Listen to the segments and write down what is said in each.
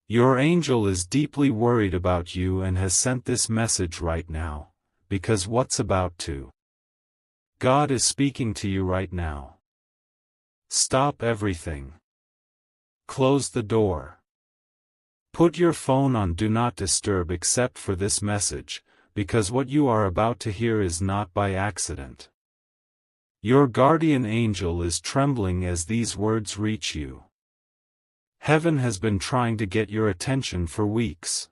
Your angel is deeply worried about you and has sent this message right now, because what's about to. God is speaking to you right now. Stop everything. Close the door. Put your phone on Do Not Disturb except for this message, because what you are about to hear is not by accident. Your guardian angel is trembling as these words reach you. Heaven has been trying to get your attention for weeks.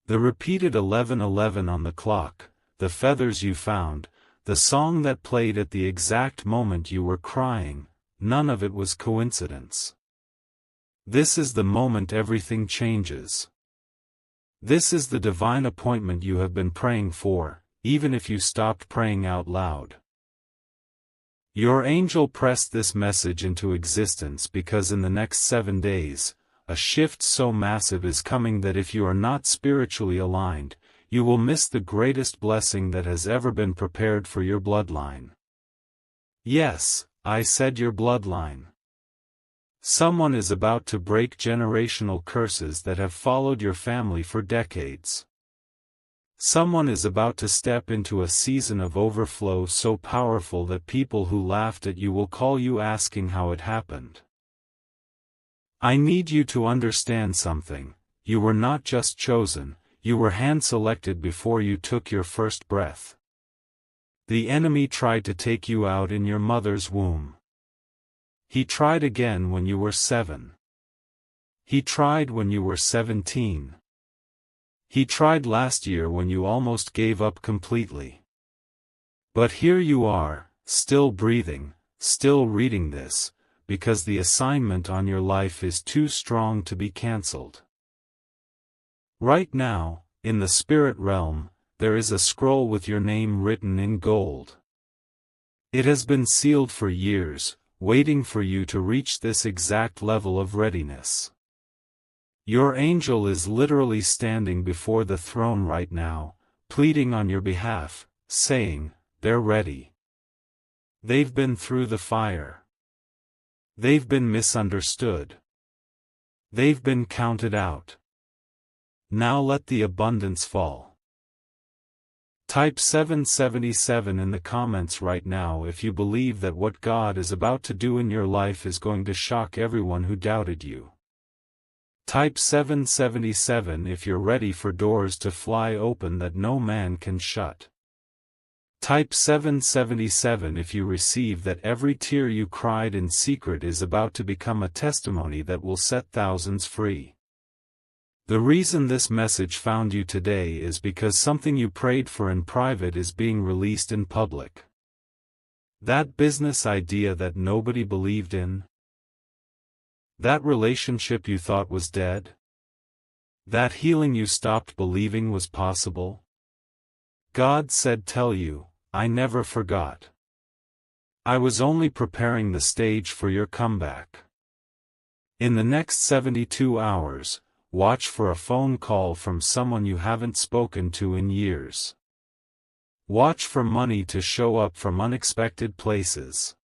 The repeated 11:11 on the clock, the feathers you found, the song that played at the exact moment you were crying, none of it was coincidence. This is the moment everything changes. This is the divine appointment you have been praying for, even if you stopped praying out loud. Your angel pressed this message into existence because in the next 7 days, a shift so massive is coming that if you are not spiritually aligned, you will miss the greatest blessing that has ever been prepared for your bloodline. Yes, I said your bloodline. Someone is about to break generational curses that have followed your family for decades. Someone is about to step into a season of overflow so powerful that people who laughed at you will call you asking how it happened. I need you to understand something. You were not just chosen, you were hand-selected before you took your first breath. The enemy tried to take you out in your mother's womb. He tried again when you were 7. He tried when you were 17. He tried last year when you almost gave up completely. But here you are, still breathing, still reading this, because the assignment on your life is too strong to be cancelled. Right now, in the spirit realm, there is a scroll with your name written in gold. It has been sealed for years, waiting for you to reach this exact level of readiness. Your angel is literally standing before the throne right now, pleading on your behalf, saying, they're ready. They've been through the fire. They've been misunderstood. They've been counted out. Now let the abundance fall. Type 777 in the comments right now if you believe that what God is about to do in your life is going to shock everyone who doubted you. Type 777 if you're ready for doors to fly open that no man can shut. Type 777 if you receive that every tear you cried in secret is about to become a testimony that will set thousands free. The reason this message found you today is because something you prayed for in private is being released in public. That business idea that nobody believed in? That relationship you thought was dead? That healing you stopped believing was possible? God said tell you, I never forgot. I was only preparing the stage for your comeback. In the next 72 hours, watch for a phone call from someone you haven't spoken to in years. Watch for money to show up from unexpected places.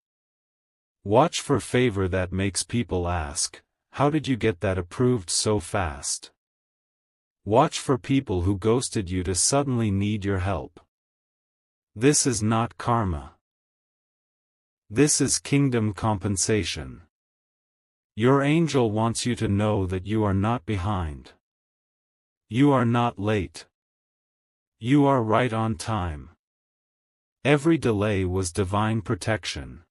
Watch for favor that makes people ask, how did you get that approved so fast? Watch for people who ghosted you to suddenly need your help. This is not karma. This is kingdom compensation. Your angel wants you to know that you are not behind. You are not late. You are right on time. Every delay was divine protection.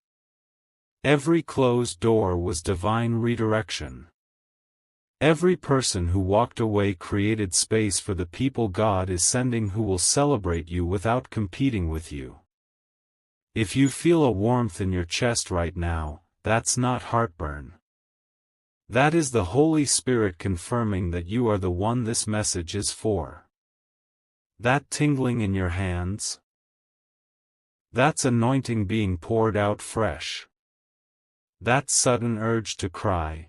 Every closed door was divine redirection. Every person who walked away created space for the people God is sending who will celebrate you without competing with you. If you feel a warmth in your chest right now, that's not heartburn. That is the Holy Spirit confirming that you are the one this message is for. That tingling in your hands? That's anointing being poured out fresh. That sudden urge to cry?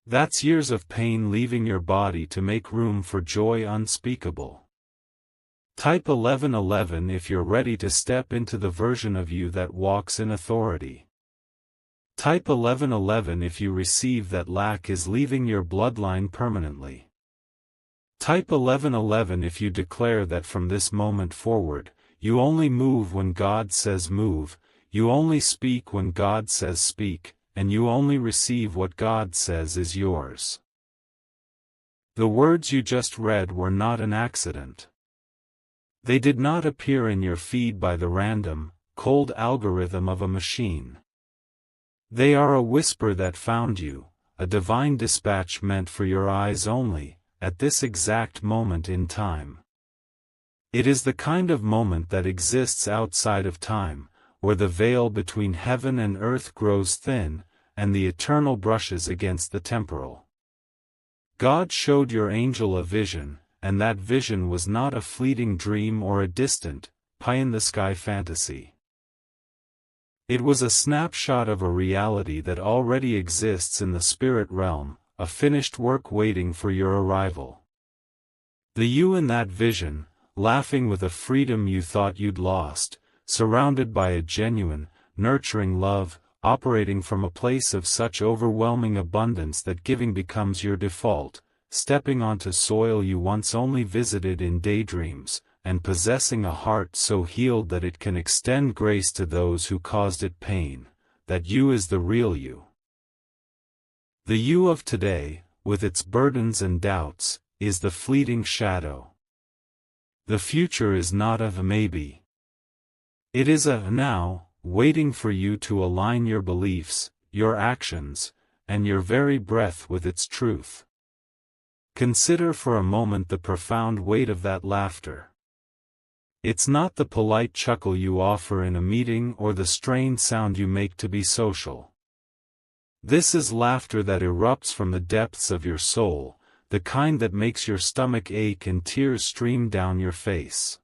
That's years of pain leaving your body to make room for joy unspeakable. Type 1111 if you're ready to step into the version of you that walks in authority. Type 1111 if you receive that lack is leaving your bloodline permanently. Type 1111 if you declare that from this moment forward, you only move when God says move, you only speak when God says speak, and you only receive what God says is yours. The words you just read were not an accident. They did not appear in your feed by the random, cold algorithm of a machine. They are a whisper that found you, a divine dispatch meant for your eyes only, at this exact moment in time. It is the kind of moment that exists outside of time, where the veil between heaven and earth grows thin, and the eternal brushes against the temporal. God showed your angel a vision, and that vision was not a fleeting dream or a distant, pie-in-the-sky fantasy. It was a snapshot of a reality that already exists in the spirit realm, a finished work waiting for your arrival. The you in that vision, laughing with a freedom you thought you'd lost, surrounded by a genuine, nurturing love, operating from a place of such overwhelming abundance that giving becomes your default, stepping onto soil you once only visited in daydreams, and possessing a heart so healed that it can extend grace to those who caused it pain, that you is the real you. The you of today, with its burdens and doubts, is the fleeting shadow. The future is not a maybe. It is a now, waiting for you to align your beliefs, your actions, and your very breath with its truth. Consider for a moment the profound weight of that laughter. It's not the polite chuckle you offer in a meeting or the strained sound you make to be social. This is laughter that erupts from the depths of your soul, the kind that makes your stomach ache and tears stream down your face.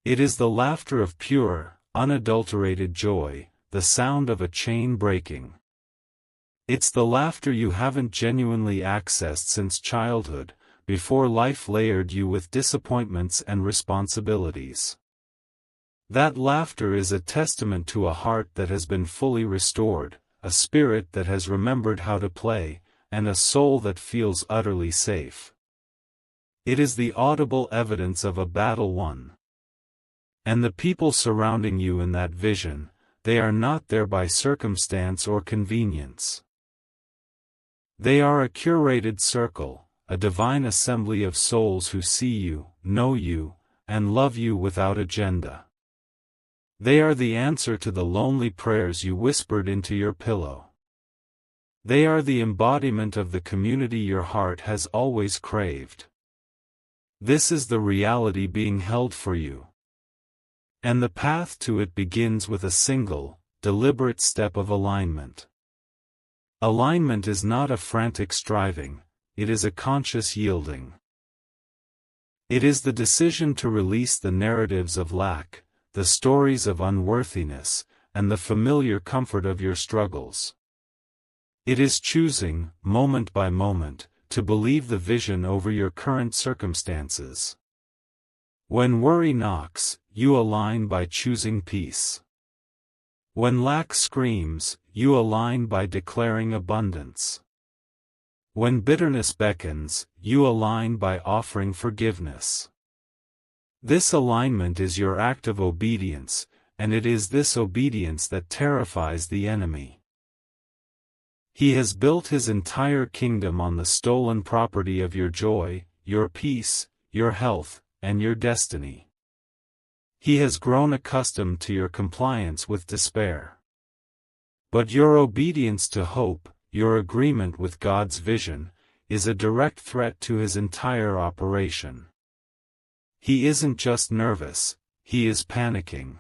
It is the laughter of pure, unadulterated joy, the sound of a chain breaking. It's the laughter you haven't genuinely accessed since childhood, before life layered you with disappointments and responsibilities. That laughter is a testament to a heart that has been fully restored, a spirit that has remembered how to play, and a soul that feels utterly safe. It is the audible evidence of a battle won. And the people surrounding you in that vision, they are not there by circumstance or convenience. They are a curated circle, a divine assembly of souls who see you, know you, and love you without agenda. They are the answer to the lonely prayers you whispered into your pillow. They are the embodiment of the community your heart has always craved. This is the reality being held for you. And the path to it begins with a single, deliberate step of alignment. Alignment is not a frantic striving, it is a conscious yielding. It is the decision to release the narratives of lack, the stories of unworthiness, and the familiar comfort of your struggles. It is choosing, moment by moment, to believe the vision over your current circumstances. When worry knocks, you align by choosing peace. When lack screams, you align by declaring abundance. When bitterness beckons, you align by offering forgiveness. This alignment is your act of obedience, and it is this obedience that terrifies the enemy. He has built his entire kingdom on the stolen property of your joy, your peace, your health, and your destiny. He has grown accustomed to your compliance with despair. But your obedience to hope, your agreement with God's vision, is a direct threat to his entire operation. He isn't just nervous, he is panicking.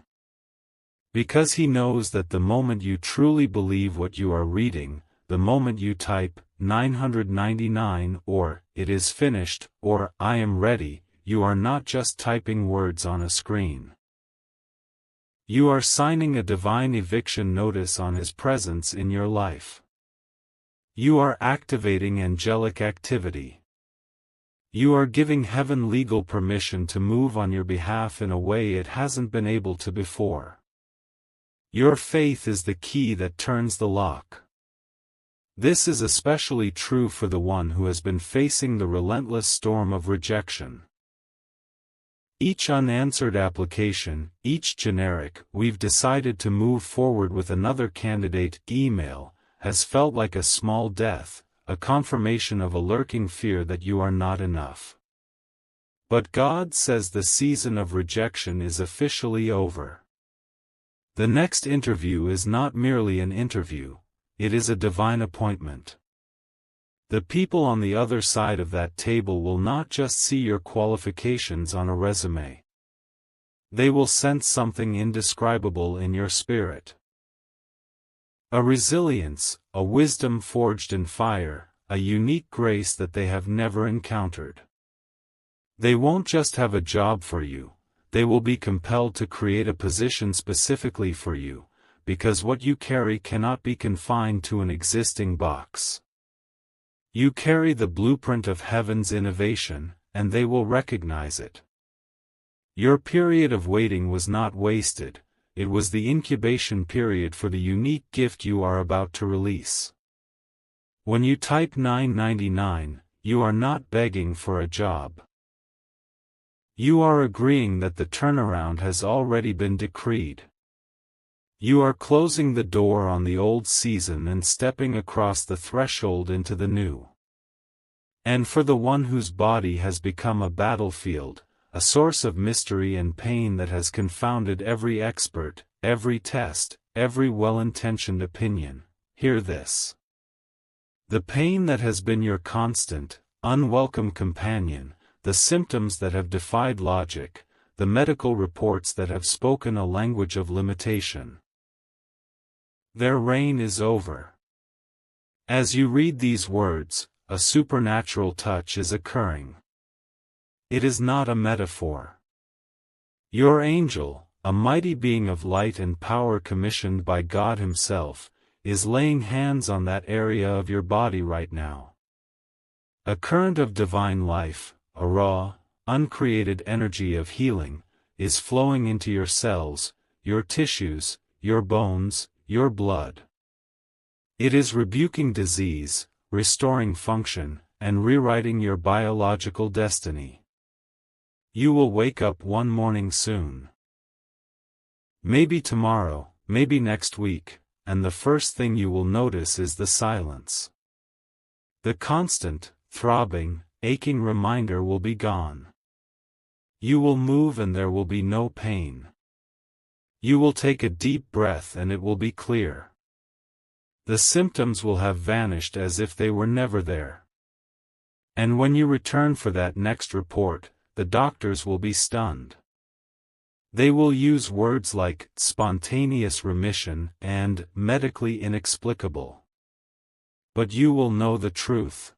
Because he knows that the moment you truly believe what you are reading, the moment you type 999 or "it is finished" or "I am ready," you are not just typing words on a screen. You are signing a divine eviction notice on his presence in your life. You are activating angelic activity. You are giving heaven legal permission to move on your behalf in a way it hasn't been able to before. Your faith is the key that turns the lock. This is especially true for the one who has been facing the relentless storm of rejection. Each unanswered application, each generic "we've decided to move forward with another candidate" email, has felt like a small death, a confirmation of a lurking fear that you are not enough. But God says the season of rejection is officially over. The next interview is not merely an interview, it is a divine appointment. The people on the other side of that table will not just see your qualifications on a resume. They will sense something indescribable in your spirit. A resilience, a wisdom forged in fire, a unique grace that they have never encountered. They won't just have a job for you, they will be compelled to create a position specifically for you, because what you carry cannot be confined to an existing box. You carry the blueprint of heaven's innovation, and they will recognize it. Your period of waiting was not wasted, it was the incubation period for the unique gift you are about to release. When you type 999, you are not begging for a job. You are agreeing that the turnaround has already been decreed. You are closing the door on the old season and stepping across the threshold into the new. And for the one whose body has become a battlefield, a source of mystery and pain that has confounded every expert, every test, every well-intentioned opinion, hear this. The pain that has been your constant, unwelcome companion, the symptoms that have defied logic, the medical reports that have spoken a language of limitation. Their reign is over. As you read these words, a supernatural touch is occurring. It is not a metaphor. Your angel, a mighty being of light and power commissioned by God Himself, is laying hands on that area of your body right now. A current of divine life, a raw, uncreated energy of healing, is flowing into your cells, your tissues, your bones, your blood. It is rebuking disease, restoring function, and rewriting your biological destiny. You will wake up one morning soon. Maybe tomorrow, maybe next week, and the first thing you will notice is the silence. The constant, throbbing, aching reminder will be gone. You will move and there will be no pain. You will take a deep breath and it will be clear. The symptoms will have vanished as if they were never there. And when you return for that next report, the doctors will be stunned. They will use words like spontaneous remission and medically inexplicable. But you will know the truth.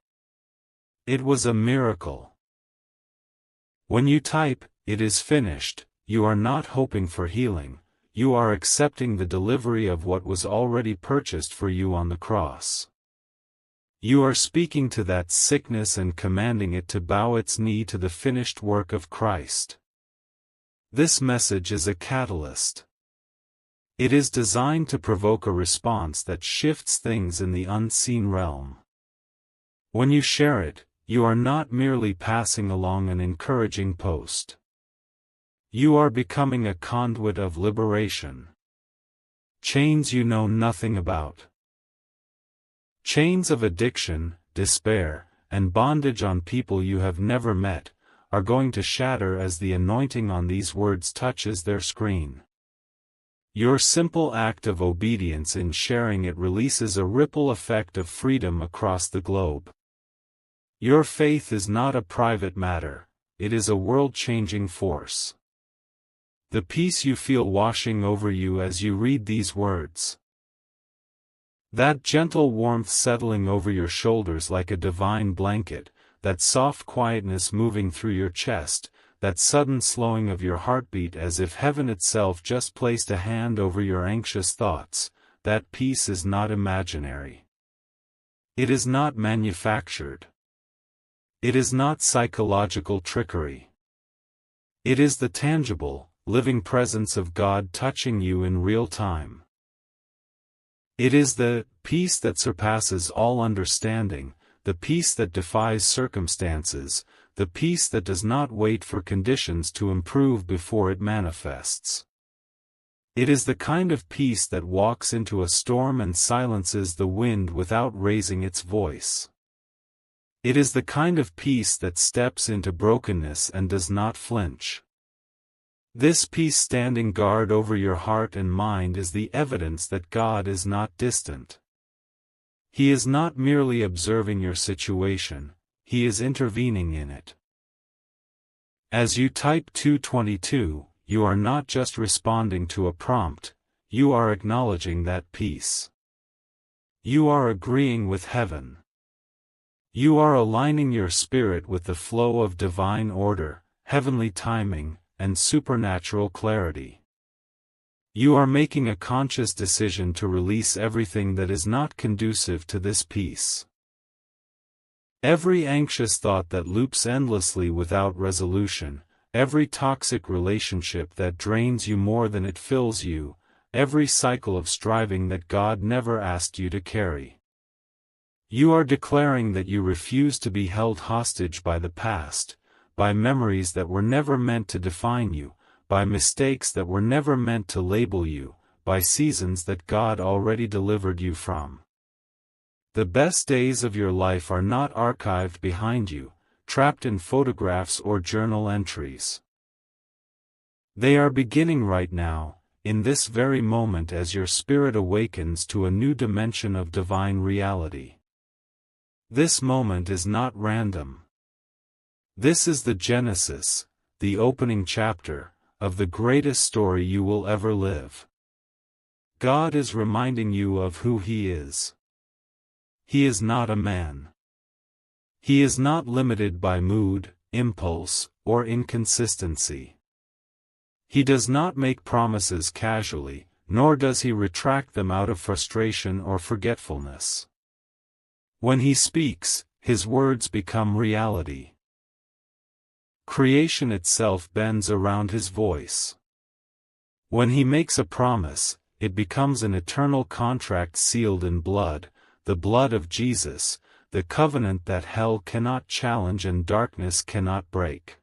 It was a miracle. When you type, "It is finished," you are not hoping for healing, you are accepting the delivery of what was already purchased for you on the cross. You are speaking to that sickness and commanding it to bow its knee to the finished work of Christ. This message is a catalyst. It is designed to provoke a response that shifts things in the unseen realm. When you share it, you are not merely passing along an encouraging post. You are becoming a conduit of liberation. Chains you know nothing about. Chains of addiction, despair, and bondage on people you have never met, are going to shatter as the anointing on these words touches their screen. Your simple act of obedience in sharing it releases a ripple effect of freedom across the globe. Your faith is not a private matter, it is a world-changing force. The peace you feel washing over you as you read these words. That gentle warmth settling over your shoulders like a divine blanket, that soft quietness moving through your chest, that sudden slowing of your heartbeat as if heaven itself just placed a hand over your anxious thoughts, that peace is not imaginary. It is not manufactured. It is not psychological trickery. It is the tangible, living presence of God touching you in real time. It is the peace that surpasses all understanding, the peace that defies circumstances, the peace that does not wait for conditions to improve before it manifests. It is the kind of peace that walks into a storm and silences the wind without raising its voice. It is the kind of peace that steps into brokenness and does not flinch. This peace standing guard over your heart and mind is the evidence that God is not distant. He is not merely observing your situation, He is intervening in it. As you type 222, you are not just responding to a prompt, you are acknowledging that peace. You are agreeing with heaven. You are aligning your spirit with the flow of divine order, heavenly timing, and supernatural clarity. You are making a conscious decision to release everything that is not conducive to this peace. Every anxious thought that loops endlessly without resolution, every toxic relationship that drains you more than it fills you, every cycle of striving that God never asked you to carry. You are declaring that you refuse to be held hostage by the past, by memories that were never meant to define you, by mistakes that were never meant to label you, by seasons that God already delivered you from. The best days of your life are not archived behind you, trapped in photographs or journal entries. They are beginning right now, in this very moment as your spirit awakens to a new dimension of divine reality. This moment is not random. This is the genesis, the opening chapter, of the greatest story you will ever live. God is reminding you of who He is. He is not a man. He is not limited by mood, impulse, or inconsistency. He does not make promises casually, nor does He retract them out of frustration or forgetfulness. When He speaks, His words become reality. Creation itself bends around His voice. When He makes a promise, it becomes an eternal contract sealed in blood, the blood of Jesus, the covenant that hell cannot challenge and darkness cannot break.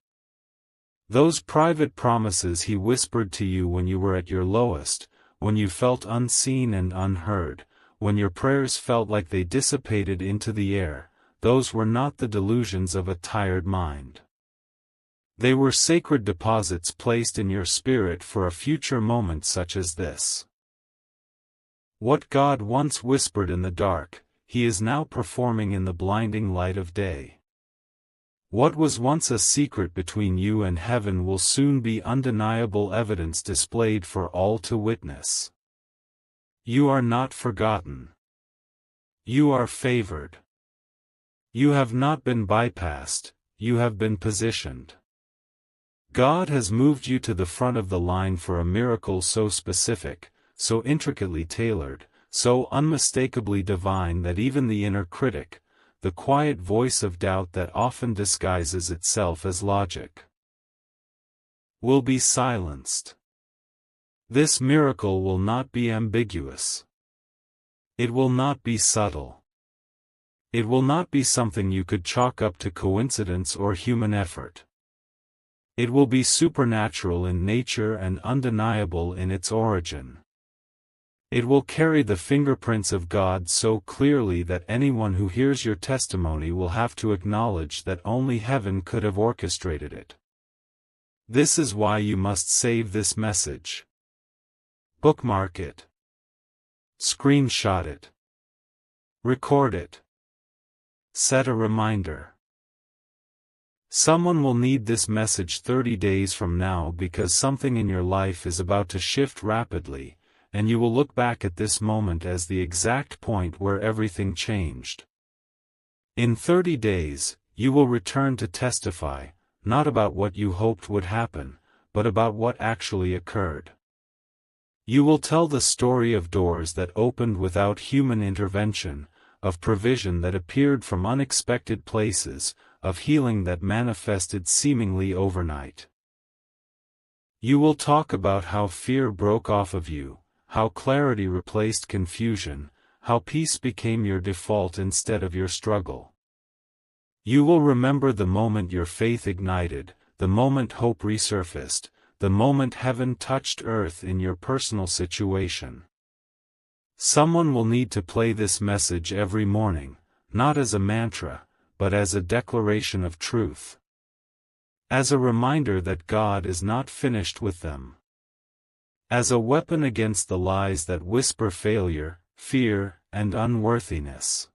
Those private promises He whispered to you when you were at your lowest, when you felt unseen and unheard, when your prayers felt like they dissipated into the air, those were not the delusions of a tired mind. They were sacred deposits placed in your spirit for a future moment such as this. What God once whispered in the dark, He is now performing in the blinding light of day. What was once a secret between you and heaven will soon be undeniable evidence displayed for all to witness. You are not forgotten. You are favored. You have not been bypassed, you have been positioned. God has moved you to the front of the line for a miracle so specific, so intricately tailored, so unmistakably divine that even the inner critic, the quiet voice of doubt that often disguises itself as logic, will be silenced. This miracle will not be ambiguous. It will not be subtle. It will not be something you could chalk up to coincidence or human effort. It will be supernatural in nature and undeniable in its origin. It will carry the fingerprints of God so clearly that anyone who hears your testimony will have to acknowledge that only heaven could have orchestrated it. This is why you must save this message. Bookmark it. Screenshot it. Record it. Set a reminder. Someone will need this message 30 days from now because something in your life is about to shift rapidly, and you will look back at this moment as the exact point where everything changed. In 30 days, you will return to testify, not about what you hoped would happen, but about what actually occurred. You will tell the story of doors that opened without human intervention, of provision that appeared from unexpected places, of healing that manifested seemingly overnight. You will talk about how fear broke off of you, how clarity replaced confusion, how peace became your default instead of your struggle. You will remember the moment your faith ignited, the moment hope resurfaced, the moment heaven touched earth in your personal situation. Someone will need to play this message every morning, not as a mantra, but as a declaration of truth. As a reminder that God is not finished with them. As a weapon against the lies that whisper failure, fear, and unworthiness.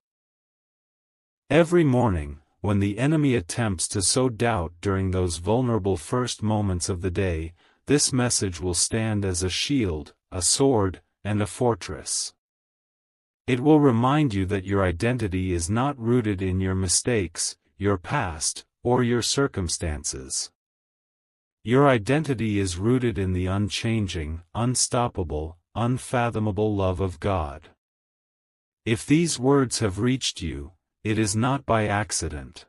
Every morning, when the enemy attempts to sow doubt during those vulnerable first moments of the day, this message will stand as a shield, a sword, and a fortress. It will remind you that your identity is not rooted in your mistakes, your past, or your circumstances. Your identity is rooted in the unchanging, unstoppable, unfathomable love of God. If these words have reached you, it is not by accident.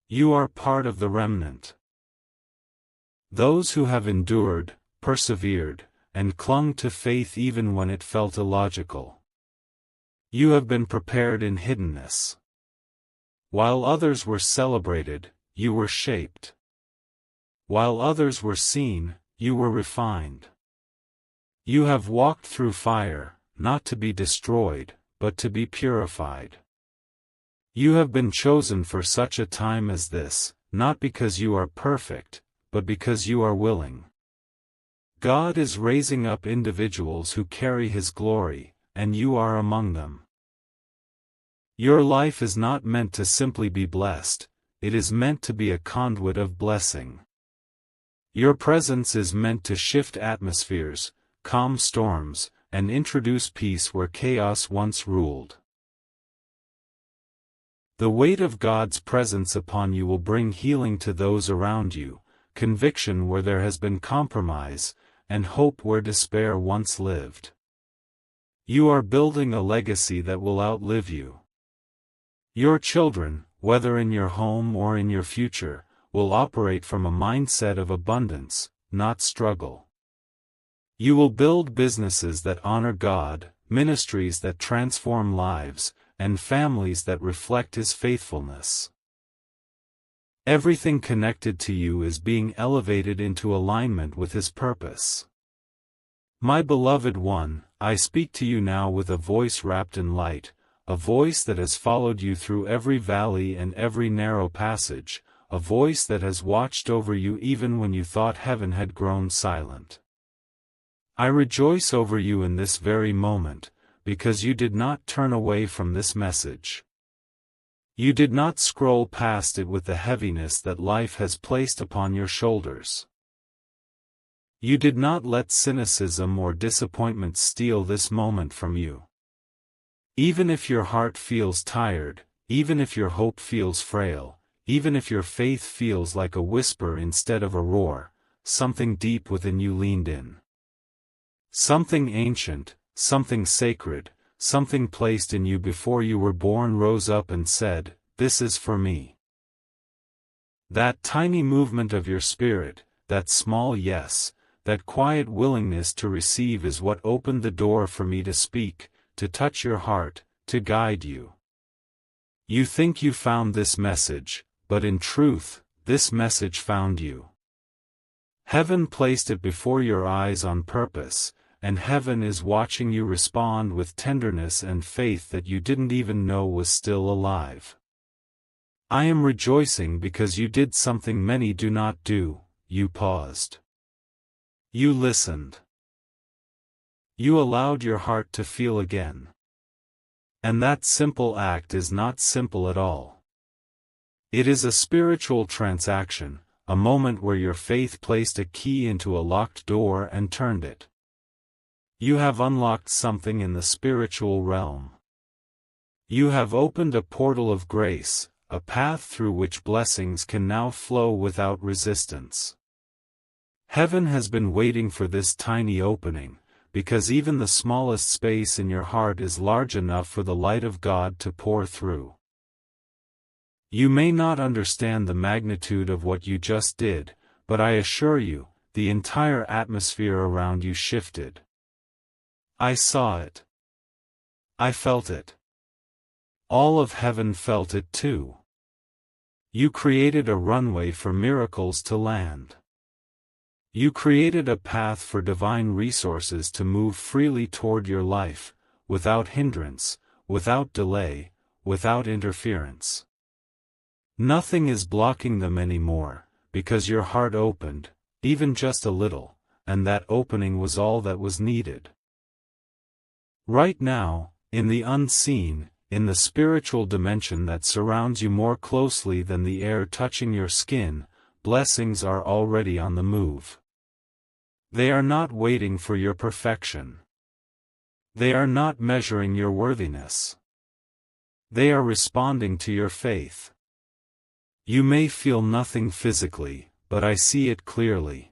You are part of the remnant. Those who have endured, persevered, and clung to faith even when it felt illogical. You have been prepared in hiddenness. While others were celebrated, you were shaped. While others were seen, you were refined. You have walked through fire, not to be destroyed, but to be purified. You have been chosen for such a time as this, not because you are perfect, but because you are willing. God is raising up individuals who carry His glory, and you are among them. Your life is not meant to simply be blessed, it is meant to be a conduit of blessing. Your presence is meant to shift atmospheres, calm storms, and introduce peace where chaos once ruled. The weight of God's presence upon you will bring healing to those around you, conviction where there has been compromise, and hope where despair once lived. You are building a legacy that will outlive you. Your children, whether in your home or in your future, will operate from a mindset of abundance, not struggle. You will build businesses that honor God, ministries that transform lives, and families that reflect His faithfulness. Everything connected to you is being elevated into alignment with His purpose. My beloved one, I speak to you now with a voice wrapped in light, a voice that has followed you through every valley and every narrow passage, a voice that has watched over you even when you thought heaven had grown silent. I rejoice over you in this very moment, because you did not turn away from this message. You did not scroll past it with the heaviness that life has placed upon your shoulders. You did not let cynicism or disappointment steal this moment from you. Even if your heart feels tired, even if your hope feels frail, even if your faith feels like a whisper instead of a roar, something deep within you leaned in. Something ancient, something sacred, something placed in you before you were born rose up and said, "This is for me." That tiny movement of your spirit, that small yes, that quiet willingness to receive is what opened the door for me to speak, to touch your heart, to guide you. You think you found this message, but in truth, this message found you. Heaven placed it before your eyes on purpose, and heaven is watching you respond with tenderness and faith that you didn't even know was still alive. I am rejoicing because you did something many do not do, you paused. You listened. You allowed your heart to feel again. And that simple act is not simple at all. It is a spiritual transaction, a moment where your faith placed a key into a locked door and turned it. You have unlocked something in the spiritual realm. You have opened a portal of grace, a path through which blessings can now flow without resistance. Heaven has been waiting for this tiny opening, because even the smallest space in your heart is large enough for the light of God to pour through. You may not understand the magnitude of what you just did, but I assure you, the entire atmosphere around you shifted. I saw it. I felt it. All of heaven felt it too. You created a runway for miracles to land. You created a path for divine resources to move freely toward your life, without hindrance, without delay, without interference. Nothing is blocking them anymore, because your heart opened, even just a little, and that opening was all that was needed. Right now, in the unseen, in the spiritual dimension that surrounds you more closely than the air touching your skin, blessings are already on the move. They are not waiting for your perfection. They are not measuring your worthiness. They are responding to your faith. You may feel nothing physically, but I see it clearly.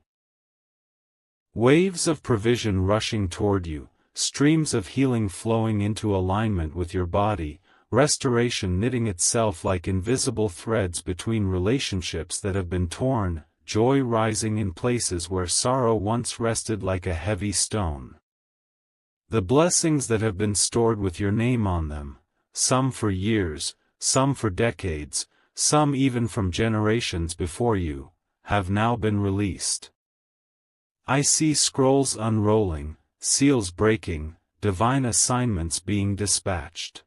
Waves of provision rushing toward you, streams of healing flowing into alignment with your body, restoration knitting itself like invisible threads between relationships that have been torn, joy rising in places where sorrow once rested like a heavy stone. The blessings that have been stored with your name on them, some for years, some for decades, some even from generations before you, have now been released. I see scrolls unrolling, seals breaking, divine assignments being dispatched.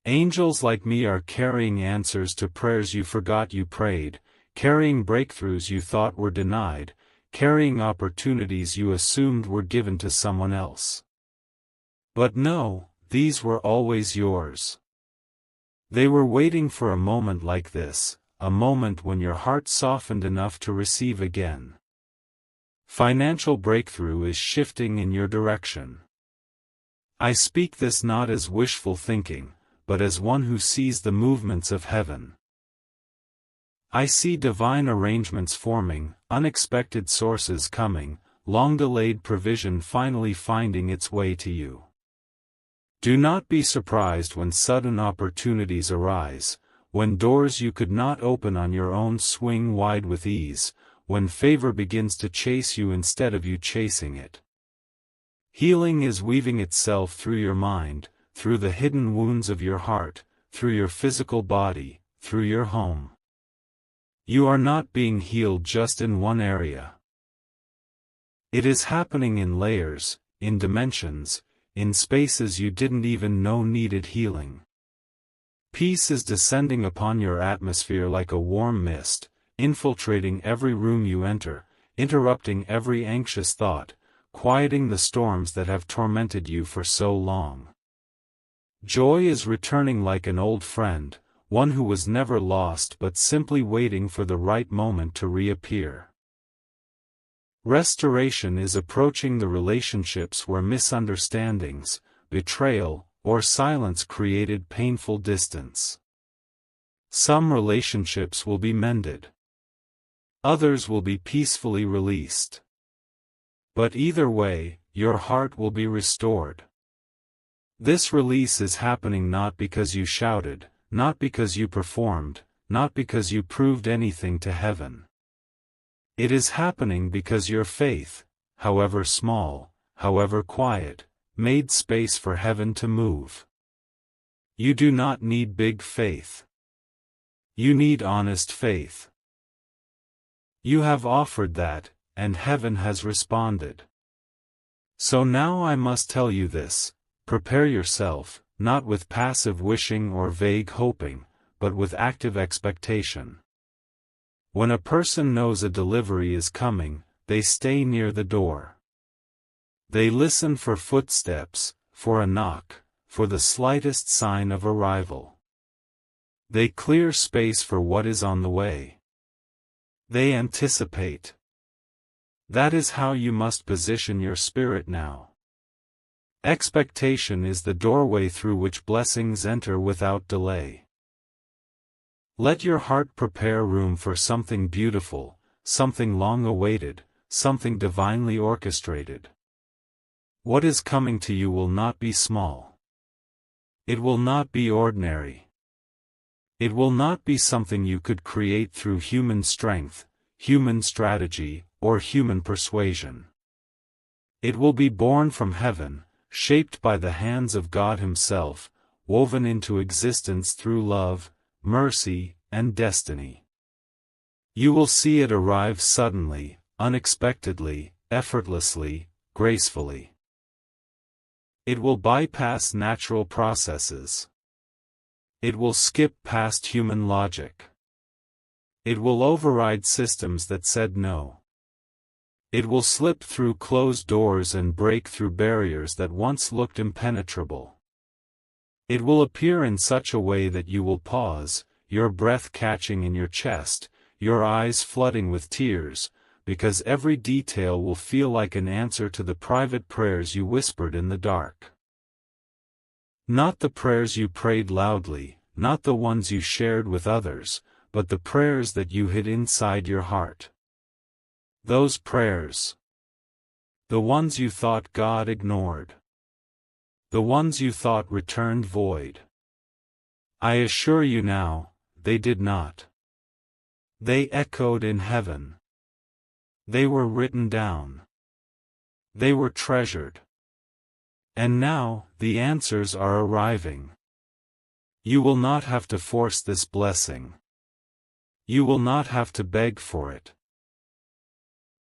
Angels like me are carrying answers to prayers you forgot you prayed, carrying breakthroughs you thought were denied, carrying opportunities you assumed were given to someone else. But no, these were always yours. They were waiting for a moment like this, a moment when your heart softened enough to receive again. Financial breakthrough is shifting in your direction. I speak this not as wishful thinking, but as one who sees the movements of heaven. I see divine arrangements forming, unexpected sources coming, long-delayed provision finally finding its way to you. Do not be surprised when sudden opportunities arise, when doors you could not open on your own swing wide with ease, when favor begins to chase you instead of you chasing it. Healing is weaving itself through your mind, through the hidden wounds of your heart, through your physical body, through your home. You are not being healed just in one area. It is happening in layers, in dimensions, in spaces you didn't even know needed healing. Peace is descending upon your atmosphere like a warm mist, infiltrating every room you enter, interrupting every anxious thought, quieting the storms that have tormented you for so long. Joy is returning like an old friend, one who was never lost but simply waiting for the right moment to reappear. Restoration is approaching the relationships where misunderstandings, betrayal, or silence created painful distance. Some relationships will be mended. Others will be peacefully released. But either way, your heart will be restored. This release is happening not because you shouted, not because you performed, not because you proved anything to heaven. It is happening because your faith, however small, however quiet, made space for heaven to move. You do not need big faith. You need honest faith. You have offered that, and heaven has responded. So now I must tell you this, prepare yourself, not with passive wishing or vague hoping, but with active expectation. When a person knows a delivery is coming, they stay near the door. They listen for footsteps, for a knock, for the slightest sign of arrival. They clear space for what is on the way. They anticipate. That is how you must position your spirit now. Expectation is the doorway through which blessings enter without delay. Let your heart prepare room for something beautiful, something long awaited, something divinely orchestrated. What is coming to you will not be small. It will not be ordinary. It will not be something you could create through human strength, human strategy, or human persuasion. It will be born from heaven, shaped by the hands of God Himself, woven into existence through love, mercy, and destiny. You will see it arrive suddenly, unexpectedly, effortlessly, gracefully. It will bypass natural processes. It will skip past human logic. It will override systems that said no. It will slip through closed doors and break through barriers that once looked impenetrable. It will appear in such a way that you will pause, your breath catching in your chest, your eyes flooding with tears, because every detail will feel like an answer to the private prayers you whispered in the dark. Not the prayers you prayed loudly, not the ones you shared with others, but the prayers that you hid inside your heart. Those prayers. The ones you thought God ignored. The ones you thought returned void. I assure you now, they did not. They echoed in heaven. They were written down. They were treasured. And now, the answers are arriving. You will not have to force this blessing. You will not have to beg for it.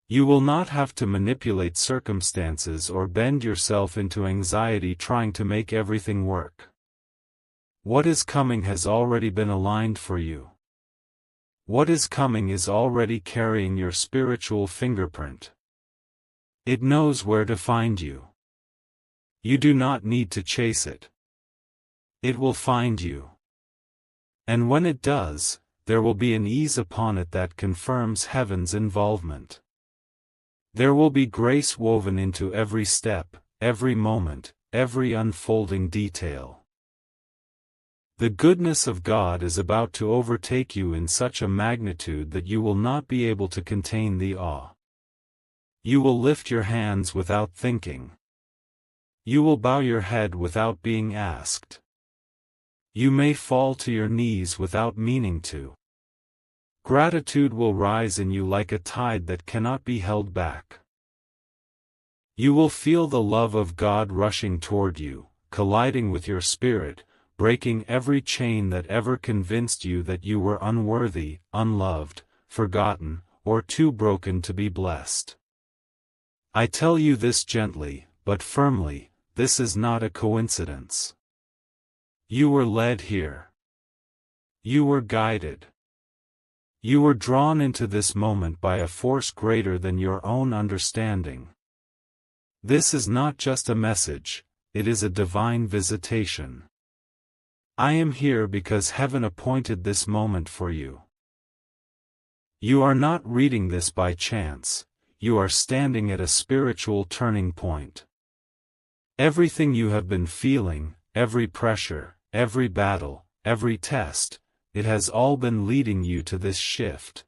You will not have to manipulate circumstances or bend yourself into anxiety trying to make everything work. What is coming has already been aligned for you. What is coming is already carrying your spiritual fingerprint. It knows where to find you. You do not need to chase it. It will find you. And when it does, there will be an ease upon it that confirms heaven's involvement. There will be grace woven into every step, every moment, every unfolding detail. The goodness of God is about to overtake you in such a magnitude that you will not be able to contain the awe. You will lift your hands without thinking. You will bow your head without being asked. You may fall to your knees without meaning to. Gratitude will rise in you like a tide that cannot be held back. You will feel the love of God rushing toward you, colliding with your spirit, breaking every chain that ever convinced you that you were unworthy, unloved, forgotten, or too broken to be blessed. I tell you this gently, but firmly, this is not a coincidence. You were led here. You were guided. You were drawn into this moment by a force greater than your own understanding. This is not just a message, it is a divine visitation. I am here because heaven appointed this moment for you. You are not reading this by chance, you are standing at a spiritual turning point. Everything you have been feeling, every pressure, every battle, every test, it has all been leading you to this shift.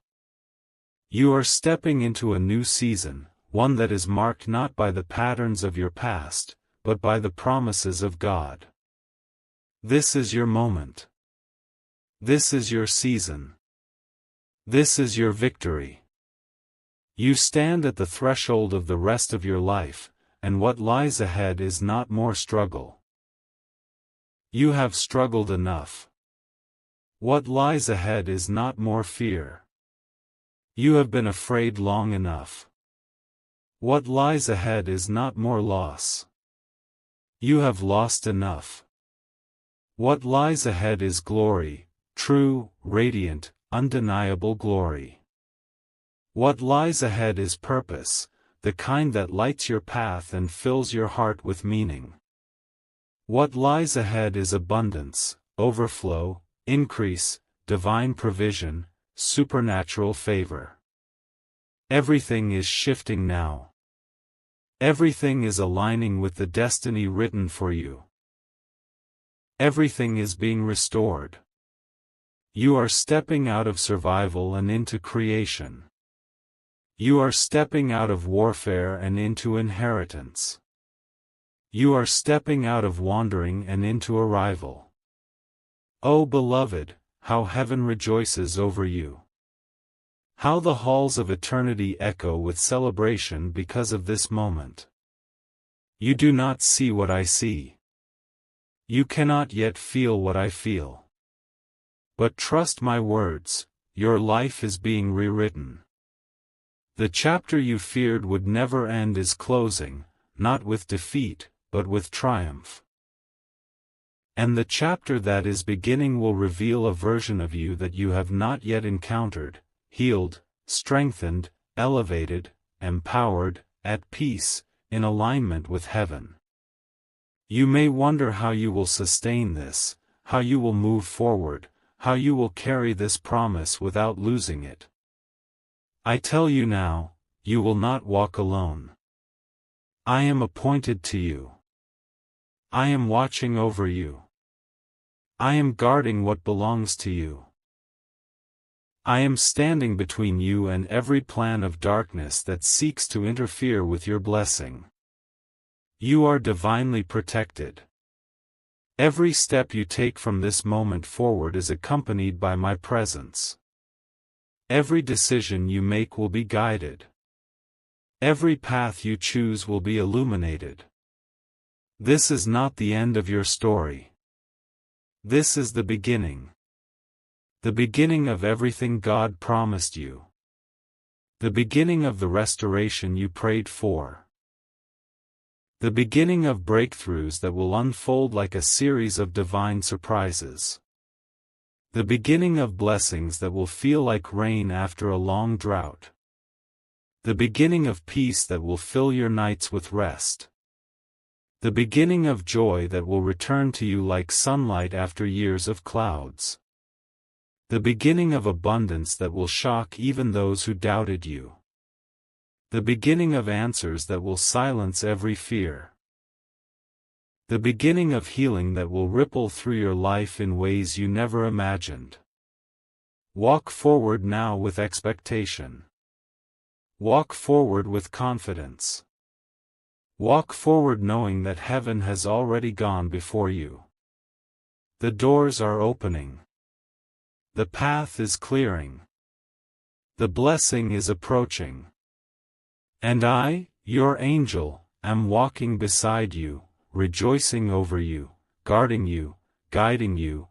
You are stepping into a new season, one that is marked not by the patterns of your past, but by the promises of God. This is your moment. This is your season. This is your victory. You stand at the threshold of the rest of your life, and what lies ahead is not more struggle. You have struggled enough. What lies ahead is not more fear. You have been afraid long enough. What lies ahead is not more loss. You have lost enough. What lies ahead is glory, true, radiant, undeniable glory. What lies ahead is purpose, the kind that lights your path and fills your heart with meaning. What lies ahead is abundance, overflow, increase, divine provision, supernatural favor. Everything is shifting now. Everything is aligning with the destiny written for you. Everything is being restored. You are stepping out of survival and into creation. You are stepping out of warfare and into inheritance. You are stepping out of wandering and into arrival. Oh beloved, how heaven rejoices over you. How the halls of eternity echo with celebration because of this moment. You do not see what I see. You cannot yet feel what I feel. But trust my words, your life is being rewritten. The chapter you feared would never end is closing, not with defeat, but with triumph. And the chapter that is beginning will reveal a version of you that you have not yet encountered, healed, strengthened, elevated, empowered, at peace, in alignment with heaven. You may wonder how you will sustain this, how you will move forward, how you will carry this promise without losing it. I tell you now, you will not walk alone. I am appointed to you. I am watching over you. I am guarding what belongs to you. I am standing between you and every plan of darkness that seeks to interfere with your blessing. You are divinely protected. Every step you take from this moment forward is accompanied by my presence. Every decision you make will be guided. Every path you choose will be illuminated. This is not the end of your story. This is the beginning. The beginning of everything God promised you. The beginning of the restoration you prayed for. The beginning of breakthroughs that will unfold like a series of divine surprises. The beginning of blessings that will feel like rain after a long drought. The beginning of peace that will fill your nights with rest. The beginning of joy that will return to you like sunlight after years of clouds. The beginning of abundance that will shock even those who doubted you. The beginning of answers that will silence every fear. The beginning of healing that will ripple through your life in ways you never imagined. Walk forward now with expectation. Walk forward with confidence. Walk forward knowing that heaven has already gone before you. The doors are opening. The path is clearing. The blessing is approaching. And I, your angel, am walking beside you, rejoicing over you, guarding you, guiding you,